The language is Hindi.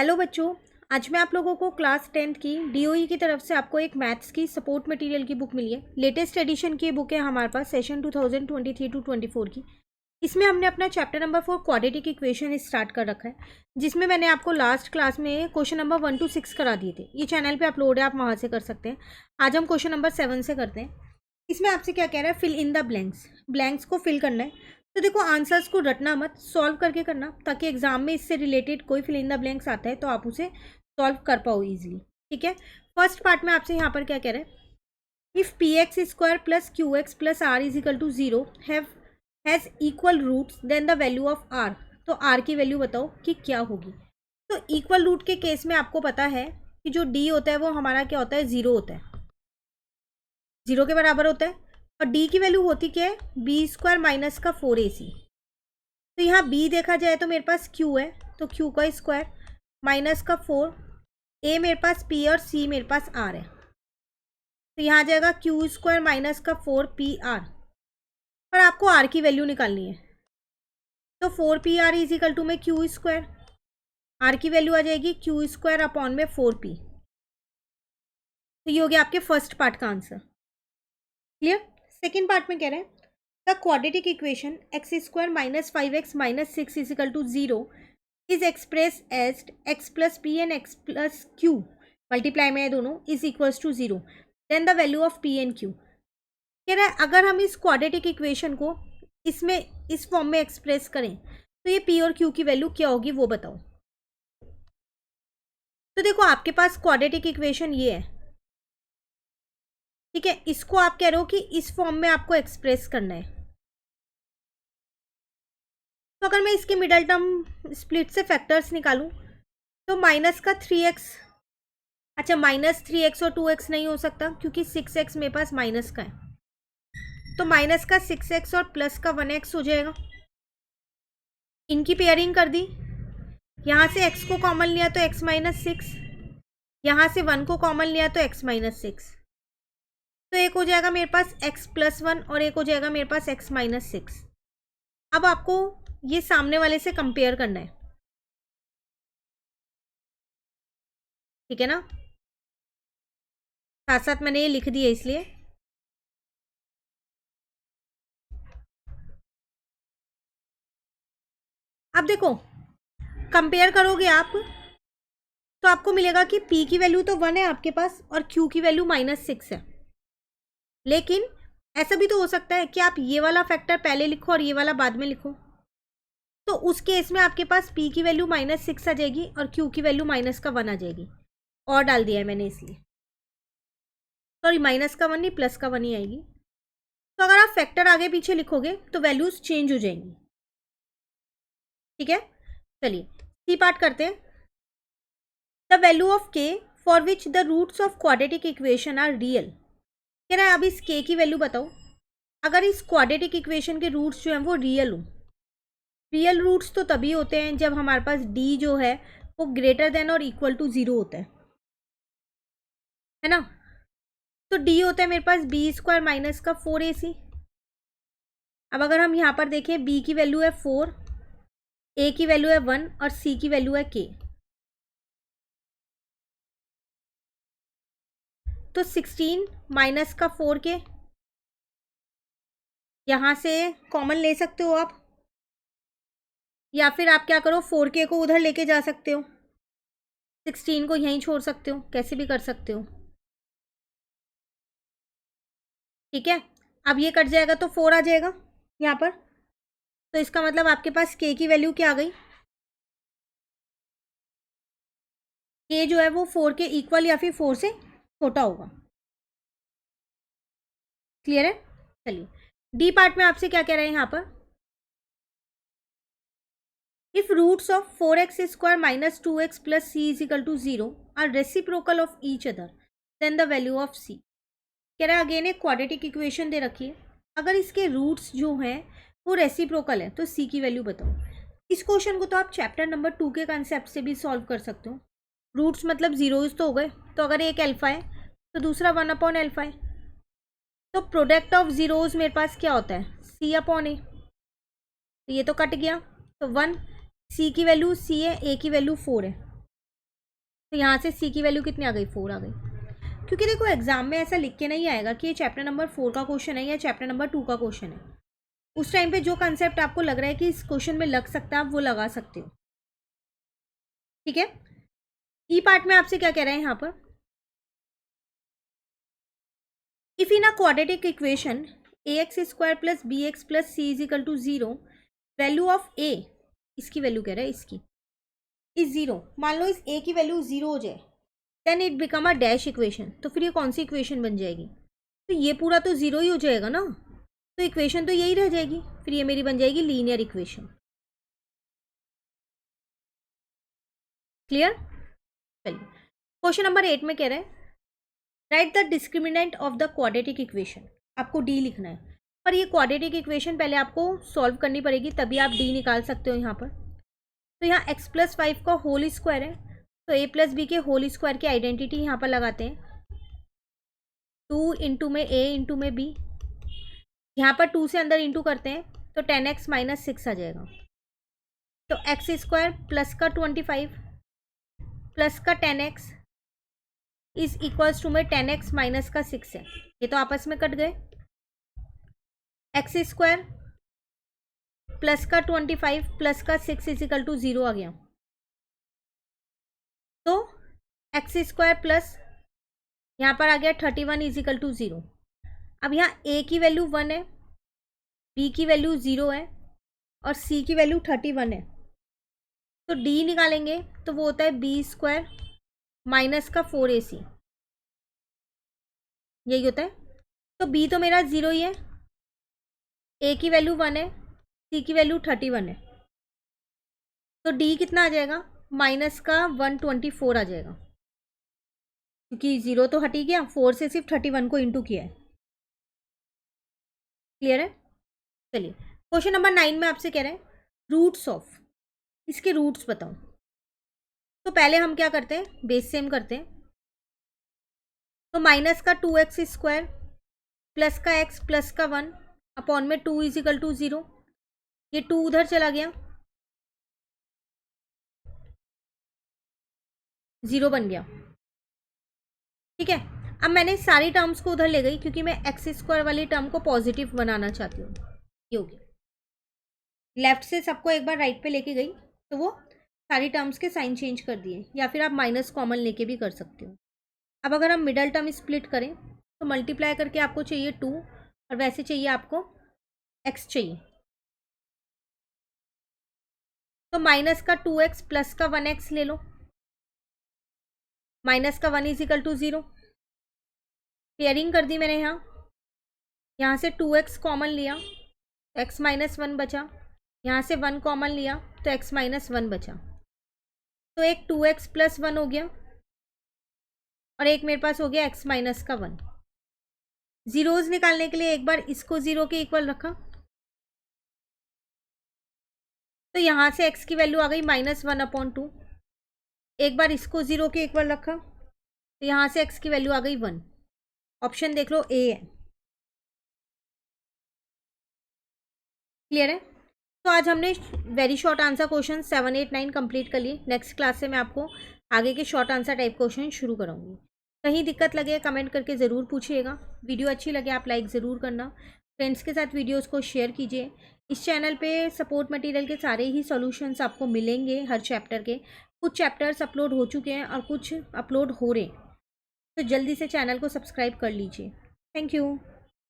हेलो बच्चों, आज मैं आप लोगों को क्लास 10th की डीओई की तरफ से आपको एक मैथ्स की सपोर्ट मटेरियल की बुक मिली है। लेटेस्ट एडिशन की बुक है हमारे पास सेशन 2023 टू 24 की। इसमें हमने अपना chapter number 4 quadratic equation start कर रखा है, जिसमें मैंने आपको लास्ट क्लास में क्वेश्चन नंबर 1 to 6 करा दिए थे। ये चैनल पे अपलोड है, आप वहाँ से कर सकते हैं। आज हम क्वेश्चन नंबर 7 से करते हैं। इसमें आपसे क्या कह रहा है, fill in the blanks. Blanks को फिल करना है। तो देखो, आंसर्स को रटना मत, सॉल्व करके करना, ताकि एग्जाम में इससे रिलेटेड कोई फिल इन द ब्लैंक्स आता है तो आप उसे सॉल्व कर पाओ इजीली। ठीक है। फर्स्ट पार्ट में आपसे यहाँ पर क्या कह रहा है, if P X square plus Q X plus R is equal to 0 has equal roots then the value of R. तो आर की वैल्यू बताओ कि क्या होगी। तो इक्वल रूट के केस में आपको पता है कि जो डी होता है वो हमारा क्या होता है, 0 होता है, 0 के बराबर होता है। और डी की वैल्यू होती क्या है, बी स्क्वायर माइनस का 4ac। तो यहाँ बी देखा जाए तो मेरे पास क्यू है, तो क्यू का स्क्वायर माइनस का 4, ए मेरे पास पी और सी मेरे पास आर है। तो यहाँ आ जाएगा क्यू स्क्वायर माइनस का 4pr। पर आपको आर की वैल्यू निकालनी है, तो 4pr इज इक्वल टू में क्यू स्क्वायर, आर की वैल्यू आ जाएगी क्यू स्क्वायर अपॉन में 4p। तो ये हो गया आपके फर्स्ट पार्ट का आंसर। क्लियर। सेकेंड पार्ट में कह रहे हैं the quadratic equation X square minus 5x minus 6 is equal to 0 is express as X plus P and X plus Q, multiply में है दोनों, is equals to 0 then the value of P and Q. कह रहा है अगर हम इस क्वाड्रेटिक इक्वेशन को इसमें इस फॉर्म में एक्सप्रेस करें तो ये पी और क्यू की वैल्यू क्या होगी वो बताओ। तो देखो, आपके पास क्वाड्रेटिक इक्वेशन ये है, ठीक है। इसको आप कह रहे हो कि इस फॉर्म में आपको एक्सप्रेस करना है। तो अगर मैं इसके मिडल टर्म स्प्लिट से फैक्टर्स निकालूं तो माइनस का 3x, अच्छा माइनस 3x और 2x नहीं हो सकता क्योंकि 6x मेरे पास माइनस का है, तो माइनस का 6x और प्लस का 1x हो जाएगा। इनकी पेयरिंग कर दी, यहाँ से x को कॉमन लिया तो x माइनस 6, यहाँ से 1 को कॉमन लिया तो x माइनस 6। तो एक हो जाएगा मेरे पास x प्लस 1 और एक हो जाएगा मेरे पास x माइनस 6। अब आपको ये सामने वाले से कंपेयर करना है, ठीक है ना। साथ साथ मैंने ये लिख दिया इसलिए। अब देखो, कंपेयर करोगे आप तो आपको मिलेगा कि p की वैल्यू तो 1 है आपके पास और q की वैल्यू -6 है। लेकिन ऐसा भी तो हो सकता है कि आप ये वाला फैक्टर पहले लिखो और ये वाला बाद में लिखो। तो उस केस में आपके पास p की वैल्यू -6 आ जाएगी और q की वैल्यू -1 आ जाएगी। और डाल दिया है मैंने इसलिए, सॉरी -1 नहीं +1 ही आएगी। तो अगर आप फैक्टर आगे पीछे लिखोगे तो वैल्यूज चेंज हो जाएंगी, ठीक है। चलिए सी पार्ट करते हैं। The value of k for which the roots of quadratic equation are real. कह रहा है अब इस k की वैल्यू बताओ अगर इस क्वाड्रेटिक इक्वेशन के रूट्स जो हैं वो रियल हो। रियल रूट्स तो तभी होते हैं जब हमारे पास d जो है वो ग्रेटर देन और इक्वल टू 0 होता है ना। तो d होता है मेरे पास बी स्क्वायर माइनस का 4ac। अब अगर हम यहाँ पर देखें, b की वैल्यू है 4, a की वैल्यू है 1 और c की वैल्यू है k। तो 16 माइनस का 4k यहाँ से कॉमन ले सकते हो आप, या फिर आप क्या करो 4k को उधर लेके जा सकते हो, 16 को यहीं छोड़ सकते हो, कैसे भी कर सकते हो, ठीक है। अब ये कट जाएगा तो 4 आ जाएगा यहाँ पर। तो इसका मतलब आपके पास k की वैल्यू क्या आ गई, k जो है वो 4 के इक्वल या फिर 4 से छोटा होगा। क्लियर है। चलिए डी पार्ट में आपसे क्या कह रहे हैं यहाँ पर, if roots of 4x square minus 2x plus c is equal to 0 are reciprocal of each other then the value of c। कह रहा है अगेन एक क्वाड्रेटिक इक्वेशन दे रखी है, अगर इसके रूट्स जो हैं वो रेसिप्रोकल है तो c की वैल्यू बताओ। इस क्वेश्चन को तो आप चैप्टर नंबर 2 के कंसेप्ट से भी सॉल्व कर सकते हो। रूट्स मतलब जीरोज तो हो गए, तो अगर एक अल्फा है तो दूसरा 1 अपॉन अल्फा है, तो प्रोडक्ट ऑफ जीरोज मेरे पास क्या होता है, c अपॉन ए। तो ये तो कट गया, तो 1, c की वैल्यू c है, a की वैल्यू 4 है। तो यहाँ से सी की वैल्यू कितनी आ गई, 4 आ गई। क्योंकि देखो एग्जाम में ऐसा लिख के नहीं आएगा कि ये चैप्टर नंबर 4 का क्वेश्चन है या चैप्टर नंबर 2 का क्वेश्चन है। उस टाइम पे जो कंसेप्ट आपको लग रहा है कि इस क्वेश्चन में लग सकता है आप वो लगा सकते हो, ठीक है। ई पार्ट में आपसे क्या कह रहे हैं यहाँ पर, if in a quadratic equation ax square plus B X plus C is equal to 0, value of A, इसकी वैल्यू कह रहा है इसकी, इज 0, मान लो इस ए की वैल्यू 0 हो जाए, then it become a dash equation. तो फिर ये कौन सी इक्वेशन बन जाएगी, तो ये पूरा तो 0 ही हो जाएगा ना, तो इक्वेशन तो यही रह जाएगी, फिर ये मेरी बन जाएगी लीनियर इक्वेशन। क्लियर। चलिए क्वेश्चन नंबर 8 में कह रहे हैं right the discriminant of the quadratic equation. आपको डी लिखना है, पर ये क्वाड्रेटिक इक्वेशन पहले आपको सॉल्व करनी पड़ेगी, तभी आप डी निकाल सकते हो यहाँ पर। तो यहाँ x प्लस 5 का होल स्क्वायर है, तो a प्लस बी के होल स्क्वायर की आइडेंटिटी यहाँ पर लगाते हैं, 2 इंटू में a इंटू में b, यहाँ पर 2 से अंदर इंटू करते हैं तो 10x माइनस 6 आ जाएगा। तो x स्क्वायर प्लस का 25 प्लस का 10x इज इक्वल्स टू में 10x माइनस का 6 है, ये तो आपस में कट गए। एक्स स्क्वायर प्लस का 25 प्लस का 6 इज इक्वल टू 0 आ गया। तो एक्स स्क्वायर प्लस यहाँ पर आ गया 31 इज इक्वल टू 0। अब यहाँ a की वैल्यू 1 है, b की वैल्यू 0 है और c की वैल्यू 31 है, तो d निकालेंगे तो वो होता है b स्क्वायर माइनस का 4ac, यही होता है। तो b तो मेरा 0 ही है, a की वैल्यू 1 है, c की वैल्यू 31 है, तो d कितना आ जाएगा, माइनस का 124 आ जाएगा, क्योंकि 0 तो हट ही गया, 4 से सिर्फ 31 को इंटू किया है। क्लियर है। चलिए क्वेश्चन नंबर 9 में आपसे कह रहे हैं रूट्स ऑफ, इसके रूट्स बताओ। तो पहले हम क्या करते हैं, बेस सेम करते हैं। तो माइनस का 2x स्क्वायर प्लस का x प्लस का 1 अपॉन में 2 इज इक्वल टू 0, ये 2 उधर चला गया, 0 बन गया, ठीक है। अब मैंने सारी टर्म्स को उधर ले गई क्योंकि मैं एक्स स्क्वायर वाली टर्म को पॉजिटिव बनाना चाहती हूँ, ये हो गया। लेफ्ट से सबको एक बार राइट पे लेके गई तो वो सारी टर्म्स के साइन चेंज कर दिए, या फिर आप माइनस कॉमन लेके भी कर सकते हो। अब अगर हम मिडल टर्म स्प्लिट करें तो मल्टीप्लाई करके आपको चाहिए 2 और वैसे चाहिए आपको x चाहिए, तो माइनस का 2x प्लस का 1x ले लो, माइनस का 1 इज इक्वल टू 0, पेयरिंग कर दी मैंने। यहाँ से 2x कॉमन लिया तो x माइनस 1 बचा, यहाँ से 1 कॉमन लिया तो x माइनस 1 बचा, तो एक 2x प्लस 1 हो गया और एक मेरे पास हो गया x माइनस का 1। जीरोज निकालने के लिए एक बार इसको 0 के इक्वल रखा, तो यहाँ से x की वैल्यू आ गई -1/2। एक बार इसको 0 के इक्वल रखा तो यहाँ से x की वैल्यू आ गई 1। ऑप्शन देख लो ए है। क्लियर है। तो आज हमने very short answer question 7, 8, 9 complete कर लिए। नेक्स्ट क्लास से मैं आपको आगे के शॉर्ट आंसर टाइप क्वेश्चन शुरू करूँगी। कहीं दिक्कत लगे कमेंट करके ज़रूर पूछिएगा। वीडियो अच्छी लगे आप लाइक ज़रूर करना, फ्रेंड्स के साथ वीडियोस को शेयर कीजिए। इस चैनल पे सपोर्ट मटेरियल के सारे ही सॉल्यूशंस आपको मिलेंगे हर चैप्टर के। कुछ चैप्टर्स अपलोड हो चुके हैं और कुछ अपलोड हो रहे हैं, तो जल्दी से चैनल को सब्सक्राइब कर लीजिए। Thank you.